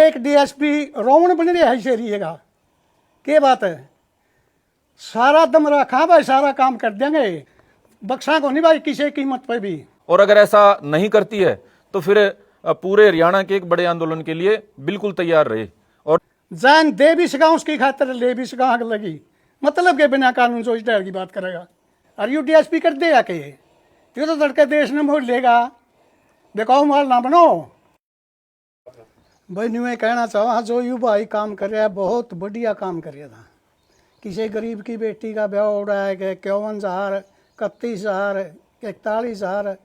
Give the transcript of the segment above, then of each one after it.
एक डीएसपी रोवण बन रहा है शेरिएगा क्या बात है। सारा दम रखा भाई, सारा काम कर देंगे, बख्शा को नहीं भाई किसी कीमत पे भी। और अगर ऐसा नहीं करती है तो फिर पूरे हरियाणा के एक बड़े आंदोलन के लिए बिल्कुल तैयार रहे। और जान दे भी सका उसकी खातिर, ले भी सका आग लगी, मतलब के बिना कानून सोच डर की बात करेगा। और यू डीएसपी कर देगा के ये तो तड़के देश ने मोड़ लेगा, बेकाऊ माल ना बनो भाई। न्यू मैं कहना चाहूँ जो यू भाई काम कर रहा है बहुत बढ़िया काम कर रहा था। किसी गरीब की बेटी का ब्याह हो रहा है कि 51,000 31,000 41,000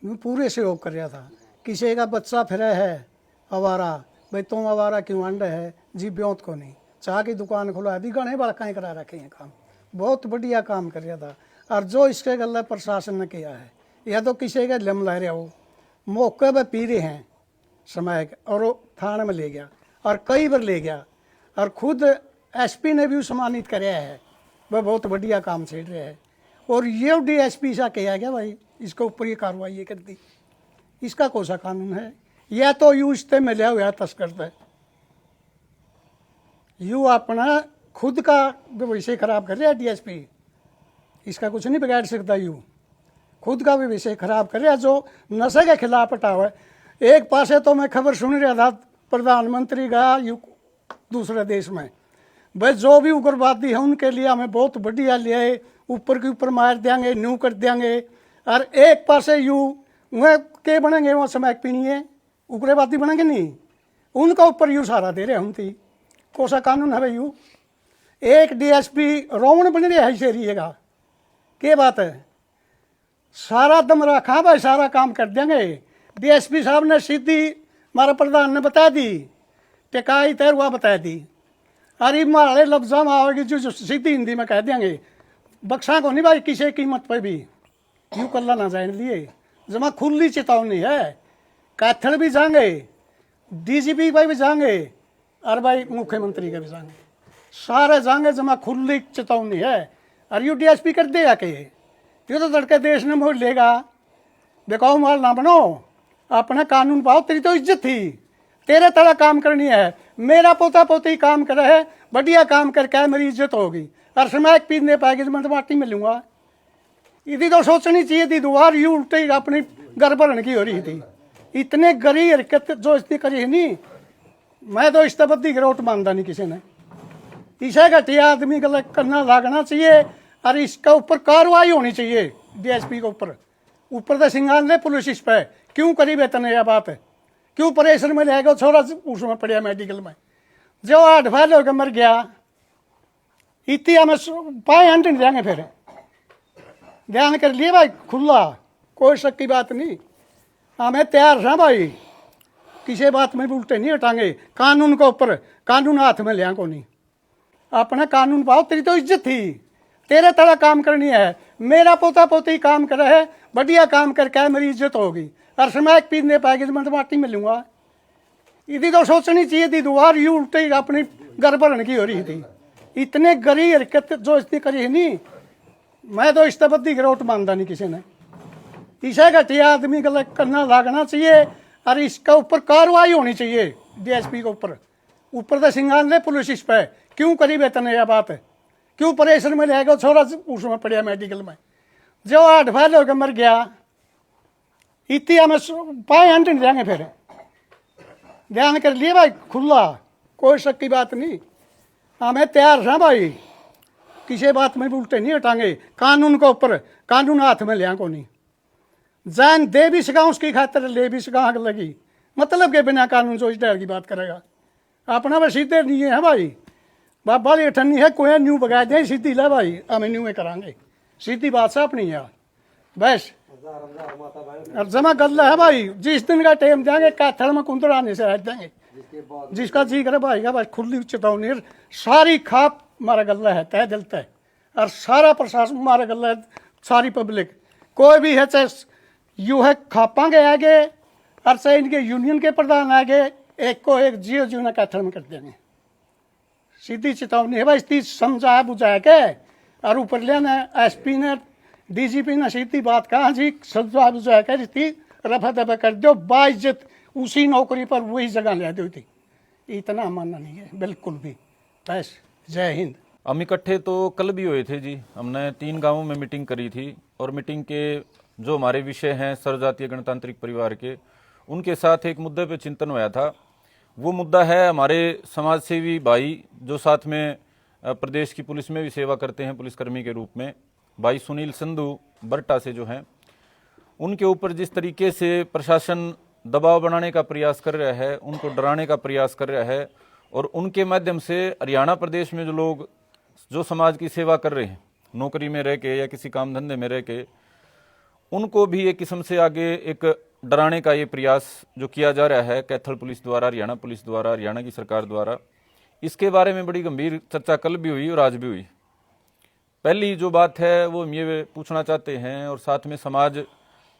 पूरे सहयोग कर रहा था। किसी का बच्चा फिरा है आवारा, भाई तुम आवारा क्यों अंड है जी, ब्योत को नहीं, चाह की दुकान खुला दी, गणे बार कहीं करा रखे हैं काम, बहुत बढ़िया काम कर रहा था। और जो इसके गले प्रशासन ने किया है, या तो किसी का लम ला रहा हो, मौके पर पी रहे हैं समय और वो थाने में ले गया और कई बार ले गया, और खुद एसपी ने भी सम्मानित कराया है, वह बहुत बढ़िया काम छेड़ रहा है। और ये डीएसपी सा किया गया भाई, इसके ऊपर ये कार्रवाई कर दी, इसका कौन सा कानून है। यह तो यू इससे मिला हुआ तस्कर है, यू अपना खुद का विषय खराब कर रहा है डीएसपी, इसका कुछ नहीं बिगाड़ सकता। यू खुद का भी विषय खराब कर रहा है, जो नशे के खिलाफ हटा हुआ है। एक पासे तो मैं खबर सुन रहा था प्रधानमंत्री का यू दूसरे देश में, भाई जो भी उग्रवादी है उनके लिए हमें बहुत बढ़िया लिया, ऊपर के ऊपर मार देंगे, न्यू कर देंगे। और एक पासे यू वह के बनेंगे, वहाँ समय पीनी है, उग्रवादी बनेंगे नहीं, उनका ऊपर यू सहारा दे रहे हम थी। कौन सा कानून है भाई यू। एक डीएसपी रोवण बन रहा है शेरिएगा क्या बात है। सारा दम रखा भाई, सारा काम कर देंगे। डीएसपी साहब ने सीधी हमारे प्रधान ने बता दी, टिकाई तैर हुआ बता दी। अरे मारे लफ्जा में आवेगी जो सीधी हिंदी में कह देंगे, बख्शा को नहीं भाई किसी कीमत पर भी, यूँ कल्ला ना जाने लिए। जमा खुली चेतावनी है, कैथल भी जाएंगे, डीजीपी भाई भी जाएंगे, और भाई मुख्यमंत्री के भी जाएंगे, सारे जाएंगे, जमा खुली चेतावनी है। और यू डीएसपी कर देगा के ये तो तड़के देश ने मोड़ लेगा, बेकाऊ माल ना बनो, अपना कानून पाओ, तेरी तो इज्जत थी, तेरे तरह काम करनी है। मेरा पोता पोती काम करे है, बढ़िया काम करके मेरी इज्जत होगी, और समय पीने पाएगी तो मैं तो माटी में लूँगा। इतनी तो सोचनी चाहिए थी, दुआर यू उल्टे ही अपनी घर भरने की हो रही थी। इतने गरी हरकत जो इसने करी है नहीं, मैं तो इस्तेबद्दी गिरोट मानता नहीं किसी ने। इसे घटिया आदमी का करना लागना चाहिए, और इसका ऊपर कार्रवाई होनी चाहिए डीएसपी के ऊपर। ऊपर तो सिंगान ले पुलिस इस पे क्यों करी वेतन यह बात है, क्यों प्रेशर में लेगा छोरा उसमें पड़िया मेडिकल में, जो 8 फैल होकर मर गया, इतनी हमें पाए हंट नहीं देंगे। फिर ध्यान कर लिए भाई, खुला कोई शक की बात नहीं, हमें तैयार है भाई, किसी बात में भी उल्टे नहीं हटाएंगे। कानून के ऊपर, कानून हाथ में लिया को नहीं, अपना कानून पाओ, तेरी तो इज्जत थी, तेरे तरह काम करनी है। मेरा पोता पोती काम करे है, बढ़िया काम करके मेरी इज्जत होगी, और समय पीने पाएगी तो मैं तो माटी में लूँगा। इतनी तो सोचनी चाहिए थी, दुआर यू उल्टे ही अपनी घर भरने की हो रही थी। इतने गरी हरकत जो इसने करी है नहीं, मैं तो इस्तेबद्दी गिरोट मानता नहीं किसी ने। इसे घटिया आदमी का करना लागना चाहिए, और इसका ऊपर कार्रवाई होनी चाहिए डीएसपी के ऊपर। ऊपर तो सिंगान ले पुलिस इस पे क्यों करी वेतन यह बात है, क्यों प्रेशर में लेगा छोरा उसमें पड़िया मेडिकल में, जो 8 फैल होकर मर गया, इतनी हमें पाए हंट नहीं देंगे। फिर ध्यान कर लिए भाई, खुला कोई शक की बात नहीं, हमें तैयार है भाई, किसी बात में भी उल्टे नहीं हटाएंगे। कानून के ऊपर, कानून हाथ में लिया को नहीं, जान दे भी सका उसकी खातिर, ले भी सका आग लगी, मतलब के बिना कानून सोच डर की बात करेगा। अपना वह सीधे नहीं है भाई, बाबा ये ठन्नी है कोई न्यू बगा दे सीधी ला भाई, हमें न्यू में करांगे, सीधी बात से अपनी यार बस। और जमा गल्ला है भाई, जिस दिन का टाइम देंगे कैथल में कुंदर आने से हट देंगे, जिसका जी करे भाई का बस खुली चेतावनी, सारी खाप मारा गल्ला है तय दिल तय, और सारा प्रशासन मारा गल्ला है, सारी पब्लिक कोई भी है, चाहे यू है खापांगे आगे, और चाहे इनके यूनियन के प्रधान आगे, एक को एक जियो जीवना कैथल में कर देंगे। सीधी चेतावनी है भाई, इसकी समझाया बुझाया के, और ऊपर लेना एसपी ने डीजीपी ने सीधी बात कहा जी, समझाया बुझाया के इसकी रफा दफा कर दो, बाइज्जत उसी नौकरी पर वही जगह ले दी थी। इतना मानना नहीं है बिल्कुल भी। बस जय हिंद। हम इकट्ठे तो कल भी हुए थे जी। हमने 3 गांवों में मीटिंग करी थी और मीटिंग के जो हमारे विषय हैं सर्वजातीय गणतांत्रिक परिवार के, उनके साथ एक मुद्दे पे चिंतन हुआ था। वो मुद्दा है हमारे समाज सेवी भाई जो साथ में प्रदेश की पुलिस में भी सेवा करते हैं पुलिसकर्मी के रूप में, भाई सुनील संधू बरटा से जो हैं, उनके ऊपर जिस तरीके से प्रशासन दबाव बनाने का प्रयास कर रहा है, उनको डराने का प्रयास कर रहा है और उनके माध्यम से हरियाणा प्रदेश में जो लोग जो समाज की सेवा कर रहे हैं नौकरी में रह के या किसी काम धंधे में रह के, उनको भी एक किस्म से आगे एक डराने का ये प्रयास जो किया जा रहा है कैथल पुलिस द्वारा, हरियाणा पुलिस द्वारा, हरियाणा की सरकार द्वारा, इसके बारे में बड़ी गंभीर चर्चा कल भी हुई और आज भी हुई। पहली जो बात है वो हम ये पूछना चाहते हैं और साथ में समाज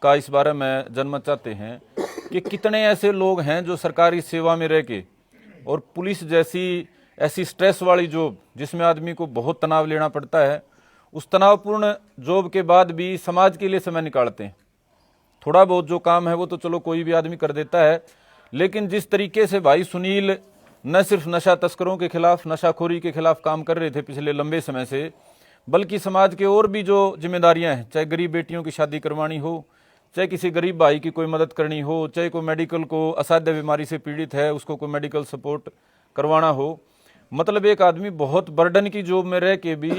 का इस बारे में जनमत चाहते हैं कि कितने ऐसे लोग हैं जो सरकारी सेवा में रह के और पुलिस जैसी ऐसी स्ट्रेस वाली जॉब जिसमें आदमी को बहुत तनाव लेना पड़ता है, उस तनावपूर्ण जॉब के बाद भी समाज के लिए समय निकालते हैं। थोड़ा बहुत जो काम है वो तो चलो कोई भी आदमी कर देता है, लेकिन जिस तरीके से भाई सुनील न सिर्फ नशा तस्करों के खिलाफ, नशाखोरी के खिलाफ काम कर रहे थे पिछले लंबे समय से, बल्कि समाज के और भी जो जिम्मेदारियां हैं, चाहे गरीब बेटियों की शादी करवानी हो, चाहे किसी गरीब भाई की कोई मदद करनी हो, चाहे कोई मेडिकल को असाध्य बीमारी से पीड़ित है उसको कोई मेडिकल सपोर्ट करवाना हो, मतलब एक आदमी बहुत बर्डन की जॉब में रह के भी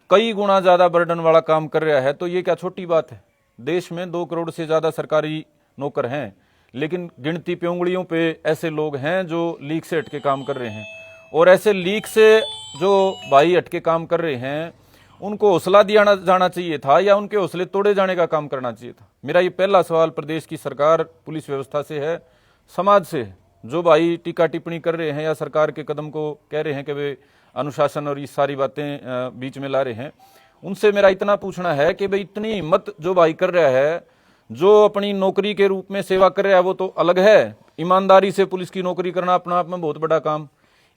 कई गुना ज़्यादा बर्डन वाला काम कर रहा है। तो ये क्या छोटी बात है? देश में 2 करोड़ से ज़्यादा सरकारी नौकर हैं, लेकिन गिनती पे उंगलियों पे ऐसे लोग हैं जो लीक से हटके काम कर रहे हैं। और ऐसे लीक से जो भाई हटके काम कर रहे हैं उनको हौसला दिया जाना चाहिए था या उनके हौसले तोड़े जाने का काम करना चाहिए था? मेरा ये पहला सवाल प्रदेश की सरकार, पुलिस व्यवस्था से है, समाज से है। जो भाई टीका टिप्पणी कर रहे हैं या सरकार के कदम को कह रहे हैं कि वे अनुशासन और ये सारी बातें बीच में ला रहे हैं, उनसे मेरा इतना पूछना है कि भाई इतनी हिम्मत जो भाई कर रहा है, जो अपनी नौकरी के रूप में सेवा कर रहा है वो तो अलग है। ईमानदारी से पुलिस की नौकरी करना अपना आप में बहुत बड़ा काम।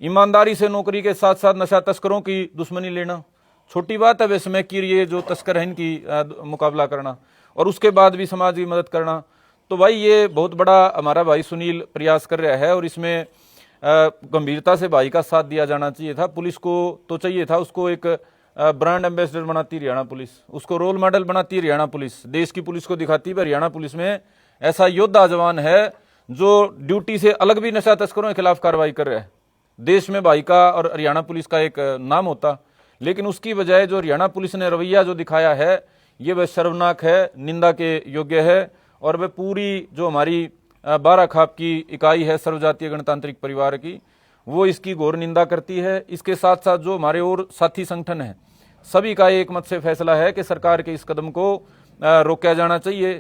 ईमानदारी से नौकरी के साथ साथ नशा तस्करों की दुश्मनी लेना छोटी बात है वैसे में कि ये जो तस्कर है इनकी मुकाबला करना और उसके बाद भी समाज की मदद करना। तो भाई ये बहुत बड़ा हमारा भाई सुनील प्रयास कर रहा है और इसमें गंभीरता से भाई का साथ दिया जाना चाहिए था। पुलिस को तो चाहिए था, उसको एक ब्रांड एम्बेसडर बनाती हरियाणा पुलिस, उसको रोल मॉडल बनाती हरियाणा पुलिस, देश की पुलिस को दिखाती है हरियाणा पुलिस में ऐसा योद्धा जवान है जो ड्यूटी से अलग भी नशा तस्करों के खिलाफ कार्रवाई कर रहा है। देश में भाई का और हरियाणा पुलिस का एक नाम होता, लेकिन उसकी बजाय जो हरियाणा पुलिस ने रवैया जो दिखाया है ये वह शर्मनाक है, निंदा के योग्य है। और वह पूरी जो हमारी 12 खाप की इकाई है सर्वजातीय गणतांत्रिक परिवार की, वो इसकी घोर निंदा करती है। इसके साथ साथ जो हमारे और साथी संगठन हैं सभी का एक मत से फैसला है कि सरकार के इस कदम को रोका जाना चाहिए।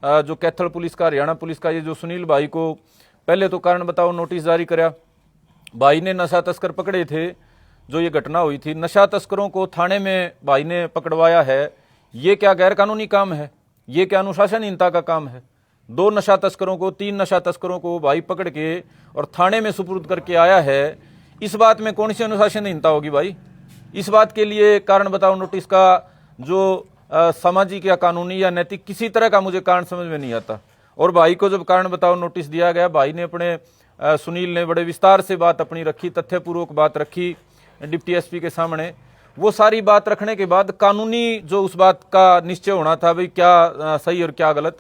जो कैथल पुलिस का, हरियाणा पुलिस का ये जो सुनील भाई को पहले तो कारण बताओ नोटिस जारी कराया, भाई ने नशा तस्कर पकड़े थे, जो ये घटना हुई थी नशा तस्करों को थाने में भाई ने पकड़वाया है, ये क्या गैर कानूनी काम है? ये क्या अनुशासनहीनता का काम है? 2 नशा तस्करों को, 3 नशा तस्करों को भाई पकड़ के और थाने में सुपुर्द करके आया है, इस बात में कौन सी अनुशासनहीनता होगी भाई? इस बात के लिए कारण बताओ नोटिस का जो सामाजिक या कानूनी या नैतिक किसी तरह का मुझे कारण समझ में नहीं आता। और भाई को जब कारण बताओ नोटिस दिया गया, भाई ने अपने सुनील ने बड़े विस्तार से बात अपनी रखी, तथ्यपूर्वक बात रखी डिप्टी एसपी के सामने। वो सारी बात रखने के बाद कानूनी जो उस बात का निश्चय होना था भाई क्या सही और क्या गलत,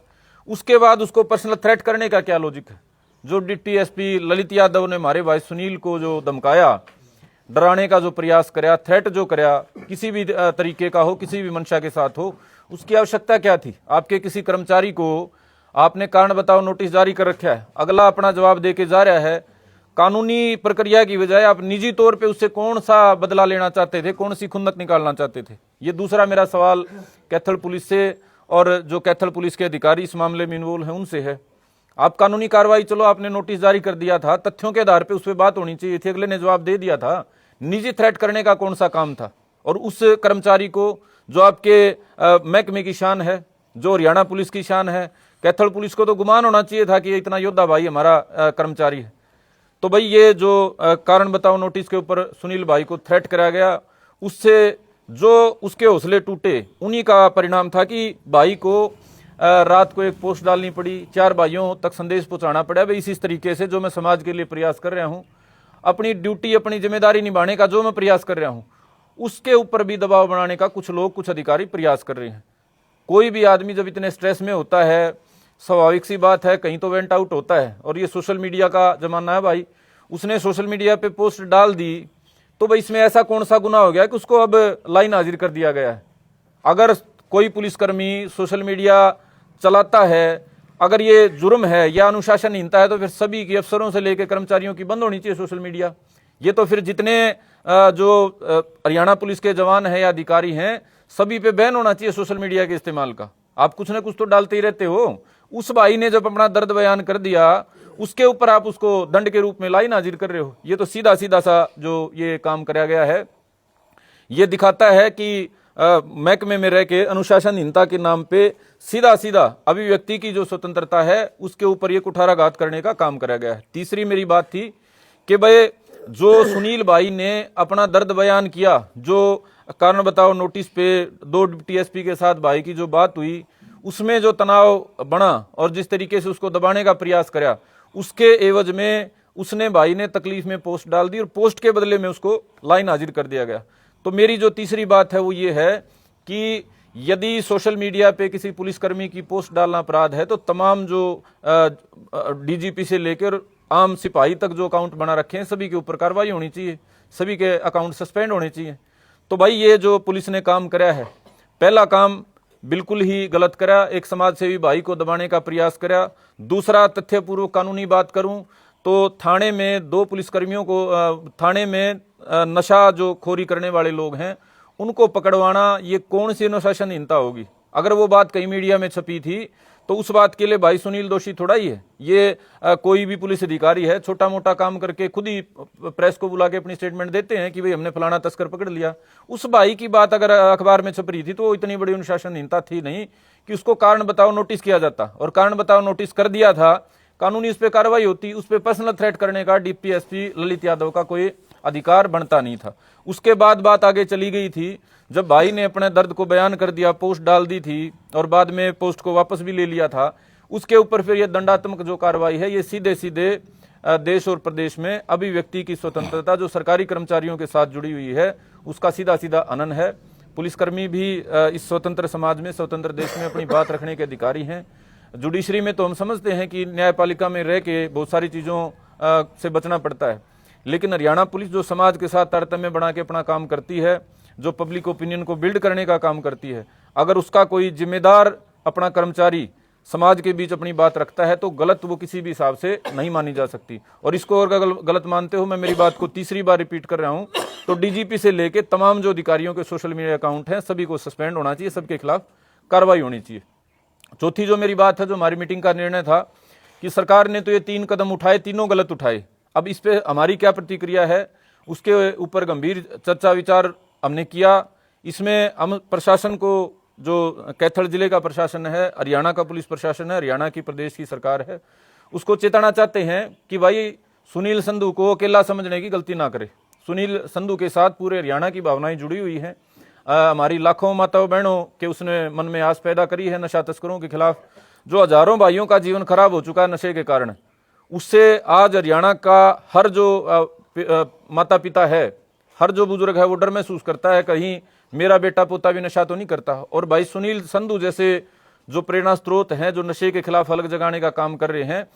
उसके बाद उसको पर्सनल थ्रेट करने का क्या लॉजिक है? जो डिप्टी एसपी ललित यादव ने हमारे भाई सुनील को जो धमकाया, डराने का जो प्रयास कराया, थ्रेट जो कराया, किसी भी तरीके का हो, किसी भी मंशा के साथ हो, उसकी आवश्यकता क्या थी? आपके किसी कर्मचारी को आपने कारण बताओ नोटिस जारी कर रखा है, अगला अपना जवाब दे के जा रहा है, कानूनी प्रक्रिया की बजाय आप निजी तौर पे उससे कौन सा बदला लेना चाहते थे, कौन सी खुंदक निकालना चाहते थे? ये दूसरा मेरा सवाल कैथल पुलिस से और जो कैथल पुलिस के अधिकारी इस मामले में इन्वॉल्व हैं उनसे है। आप कानूनी कार्रवाई, चलो आपने नोटिस जारी कर दिया था, तथ्यों के आधार पे उस पर बात होनी चाहिए थी, अगले ने जवाब दे दिया था। निजी थ्रेट करने का कौन सा काम था? और उस कर्मचारी को जो आपके महकमे की शान है, जो हरियाणा पुलिस की शान है, कैथल पुलिस को तो गुमान होना चाहिए था कि इतना योद्धा भाई हमारा कर्मचारी है। तो भाई ये जो कारण बताओ नोटिस के ऊपर सुनील भाई को थ्रेट कराया गया, उससे जो उसके हौसले टूटे, उन्हीं का परिणाम था कि भाई को रात को एक पोस्ट डालनी पड़ी, 4 भाइयों तक संदेश पहुंचाना पड़ा भाई इस तरीके से जो मैं समाज के लिए प्रयास कर रहा हूं, अपनी ड्यूटी, अपनी जिम्मेदारी निभाने का जो मैं प्रयास कर रहा हूं, उसके ऊपर भी दबाव बनाने का कुछ लोग, कुछ अधिकारी प्रयास कर रहे हैं। कोई भी आदमी जब इतने स्ट्रेस में होता है, स्वाभाविक सी बात है कहीं तो वेंट आउट होता है। और ये सोशल मीडिया का जमाना है भाई, उसने सोशल मीडिया पे पोस्ट डाल दी तो भाई इसमें ऐसा कौन सा गुनाह हो गया कि उसको अब लाइन हाजिर कर दिया गया है। अगर कोई पुलिसकर्मी सोशल मीडिया चलाता है, अगर ये जुर्म है या अनुशासनहीनता है, तो फिर सभी की, अफसरों से लेकर कर्मचारियों की बंद होनी चाहिए सोशल मीडिया। ये तो फिर जितने जो हरियाणा पुलिस के जवान हैं या अधिकारी हैं, सभी पे बैन होना चाहिए सोशल मीडिया के इस्तेमाल का। आप कुछ ना कुछ तो डालते ही रहते हो। उस भाई ने जब अपना दर्द बयान कर दिया, उसके ऊपर आप उसको दंड के रूप में लाइन हाजिर कर रहे हो। ये तो सीधा सीधा सा जो ये काम कराया गया है, ये दिखाता है कि महकमे में रह के अनुशासनहीनता के नाम पे सीधा सीधा अभिव्यक्ति की जो स्वतंत्रता है उसके ऊपर ये कुठाराघात करने का काम कराया गया है। तीसरी मेरी बात थी कि भाई जो सुनील भाई ने अपना दर्द बयान किया, जो कारण बताओ नोटिस पे 2 टीएसपी के साथ भाई की जो बात हुई, उसमें जो तनाव बना और जिस तरीके से उसको दबाने का प्रयास करा, उसके एवज में उसने भाई ने तकलीफ में पोस्ट डाल दी और पोस्ट के बदले में उसको लाइन हाजिर कर दिया गया। तो मेरी जो तीसरी बात है वो ये है कि यदि सोशल मीडिया पे किसी पुलिसकर्मी की पोस्ट डालना अपराध है, तो तमाम जो डीजीपी से लेकर आम सिपाही तक जो अकाउंट बना रखे हैं, सभी के ऊपर कार्रवाई होनी चाहिए, सभी के अकाउंट सस्पेंड होने चाहिए। तो भाई ये जो पुलिस ने काम कराया है, पहला काम बिल्कुल ही गलत करा, एक समाज सेवी भाई को दबाने का प्रयास करा। दूसरा, तथ्यपूर्वक कानूनी बात करूं तो थाने में 2 पुलिसकर्मियों को, थाने में नशा जो खोरी करने वाले लोग हैं उनको पकड़वाना, ये कौन सी अनुशासनहीनता होगी? अगर वो बात कहीं मीडिया में छपी थी तो उस बात के लिए भाई सुनील दोषी थोड़ा ही है। ये कोई भी पुलिस अधिकारी है, छोटा मोटा काम करके खुद ही प्रेस को बुला के अपनी स्टेटमेंट देते हैं कि भाई हमने फलाना तस्कर पकड़ लिया। उस भाई की बात अगर अखबार में छप रही थी तो वो इतनी बड़ी अनुशासनहीनता थी नहीं कि उसको कारण बताओ नोटिस किया जाता, और कारण बताओ नोटिस कर दिया था, कानूनी उस पर कार्रवाई होती, उस पर पर्सनल थ्रेट करने का डीपीएसपी ललित यादव का कोई अधिकार बनता नहीं था। उसके बाद बात आगे चली गई थी, जब भाई ने अपने दर्द को बयान कर दिया, पोस्ट डाल दी थी और बाद में पोस्ट को वापस भी ले लिया था, उसके ऊपर फिर ये दंडात्मक जो कार्रवाई है, ये सीधे सीधे देश और प्रदेश में अभिव्यक्ति की स्वतंत्रता जो सरकारी कर्मचारियों के साथ जुड़ी हुई है उसका सीधा सीधा हनन है। पुलिसकर्मी भी इस स्वतंत्र समाज में, स्वतंत्र देश में अपनी बात रखने के अधिकारी हैं। जुडिशरी में तो हम समझते हैं कि न्यायपालिका में रह के बहुत सारी चीज़ों से बचना पड़ता है, लेकिन हरियाणा पुलिस जो समाज के साथ तारतम्य बना के अपना काम करती है, जो पब्लिक ओपिनियन को बिल्ड करने का काम करती है, अगर उसका कोई जिम्मेदार अपना कर्मचारी समाज के बीच अपनी बात रखता है तो गलत वो किसी भी हिसाब से नहीं मानी जा सकती। और इसको अगर गलत मानते हो, मैं मेरी बात को तीसरी बार रिपीट कर रहा हूं, तो डीजीपी से लेके तमाम जो अधिकारियों के सोशल मीडिया अकाउंट हैं सभी को सस्पेंड होना चाहिए, सबके खिलाफ कार्रवाई होनी चाहिए। चौथी जो मेरी बात है, जो हमारी मीटिंग का निर्णय था कि सरकार ने तो ये 3 कदम उठाए, तीनों गलत उठाए। अब इस पे हमारी क्या प्रतिक्रिया है, उसके ऊपर गंभीर चर्चा विचार हमने किया। इसमें हम प्रशासन को, जो कैथल जिले का प्रशासन है, हरियाणा का पुलिस प्रशासन है, हरियाणा की प्रदेश की सरकार है, उसको चेताना चाहते हैं कि भाई सुनील संधू को अकेला समझने की गलती ना करे। सुनील संधू के साथ पूरे हरियाणा की भावनाएं जुड़ी हुई हैं। हमारी लाखों माताओं बहनों के उसने मन में आस पैदा करी है नशा तस्करों के खिलाफ। जो हजारों भाइयों का जीवन खराब हो चुका है नशे के कारण, उससे आज हरियाणा का हर जो माता पिता है, हर जो बुजुर्ग है, वो डर महसूस करता है कहीं मेरा बेटा पोता भी नशा तो नहीं करता। और भाई सुनील संधू जैसे जो प्रेरणा स्रोत हैं, जो नशे के खिलाफ अलग जगाने का काम कर रहे हैं,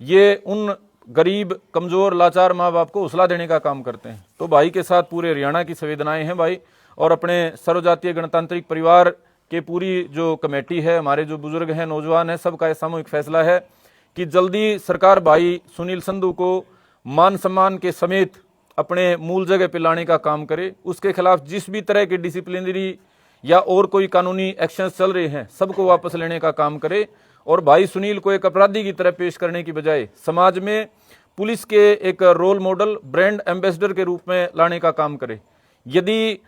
ये उन गरीब, कमजोर, लाचार माँ बाप को हौसला देने का काम करते हैं। तो भाई के साथ पूरे हरियाणा की संवेदनाएं हैं भाई, और अपने सर्वजातीय गणतांत्रिक परिवार के पूरी जो कमेटी है, हमारे जो बुजुर्ग हैं, नौजवान हैं, सबका सामूहिक फैसला है कि जल्दी सरकार भाई सुनील संधू को मान सम्मान के समेत अपने मूल जगह पे लाने का काम करे। उसके खिलाफ जिस भी तरह के डिसिप्लिनरी या और कोई कानूनी एक्शन चल रहे हैं, सबको वापस लेने का काम करे। और भाई सुनील को एक अपराधी की तरह पेश करने की बजाय समाज में पुलिस के एक रोल मॉडल, ब्रांड एम्बेसडर के रूप में लाने का काम करे। यदि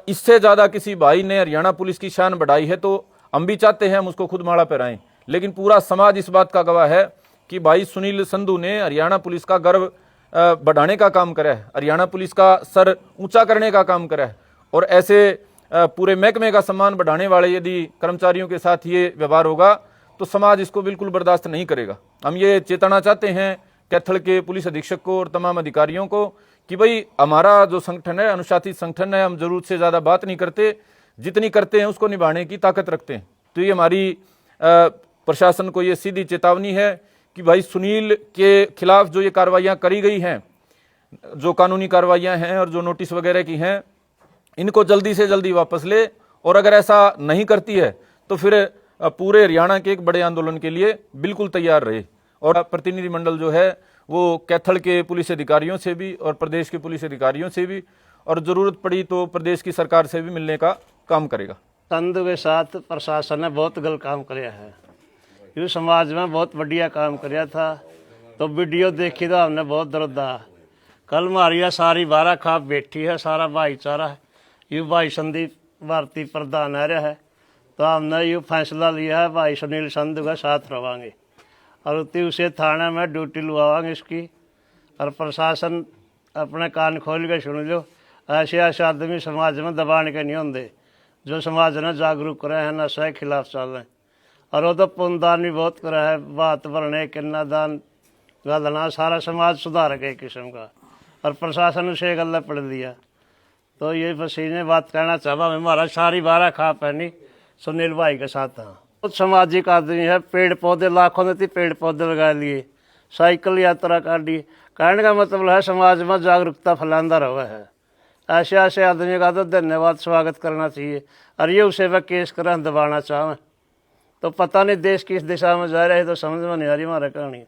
इससे ज्यादा किसी भाई ने हरियाणा पुलिस की शान बढ़ाई है तो हम भी चाहते हैं हम उसको खुद माला पहराएं, लेकिन पूरा समाज इस बात का गवाह है कि भाई सुनील संधू ने हरियाणा पुलिस का गर्व बढ़ाने का काम करा है, हरियाणा पुलिस का सर ऊंचा करने का काम करा है। और ऐसे पूरे महकमे का सम्मान बढ़ाने वाले यदि कर्मचारियों के साथ ये व्यवहार होगा तो समाज इसको बिल्कुल बर्दाश्त नहीं करेगा। हम ये चेताना चाहते हैं कैथल के पुलिस अधीक्षक को और तमाम अधिकारियों को कि भाई हमारा जो संगठन है अनुशासित संगठन है, हम जरूरत से ज़्यादा बात नहीं करते, जितनी करते हैं उसको निभाने की ताकत रखते हैं। तो ये हमारी प्रशासन को ये सीधी चेतावनी है कि भाई सुनील के खिलाफ जो ये कार्रवाइयाँ करी गई हैं, जो कानूनी कार्रवाइयाँ हैं और जो नोटिस वगैरह की हैं, इनको जल्दी से जल्दी वापस ले, और अगर ऐसा नहीं करती है तो फिर पूरे हरियाणा के एक बड़े आंदोलन के लिए बिल्कुल तैयार रहे। और प्रतिनिधिमंडल जो है वो कैथल के पुलिस अधिकारियों से भी और प्रदेश के पुलिस अधिकारियों से भी और ज़रूरत पड़ी तो प्रदेश की सरकार से भी मिलने का काम करेगा। संधु के साथ प्रशासन ने बहुत गलत काम कराया है, ये समाज में बहुत बढ़िया काम कराया था। तो वीडियो देखी तो हमने बहुत दर्द आया। कल हमारी सारी 12 खाप बैठी है, सारा भाईचारा है, ये भाई संदीप भारती प्रधान आ रहा है। तो हमने ये फैसला लिया है भाई सुनील संधु का साथ रवांगे और उसे थाने में ड्यूटी लुआवांगे इसकी। और प्रशासन अपने कान खोल के सुन लो, ऐसे ऐसे आदमी समाज में दबाने के नहीं होंगे जो समाज ने जागरूक करे हैं, नशे के खिलाफ चल रहे हैं। और वो तो पुण्यदान भी बहुत करा है, बात भरने किन्नादान गलना, सारा समाज सुधार के किस्म का। और प्रशासन उसे गल पड़ दिया। तो ये बस इन्हें बात कहना चाहता मैं, हमारा सारी 12 खाप है नहीं सुनील भाई के साथ। हाँ बहुत सामाजिक आदमी है, पेड़ पौधे लाखों ने पेड़ पौधे लगा लिए, साइकिल यात्रा कर दी। कहने का मतलब है समाज में जागरूकता फैलांदा रहा है। ऐसे ऐसे आदमी का तो धन्यवाद स्वागत करना चाहिए। और ये उसे वह केस कर दबाना चाहें तो पता नहीं देश किस दिशा में जा रहे, तो समझ में नहीं आ रही हमारा कहानी।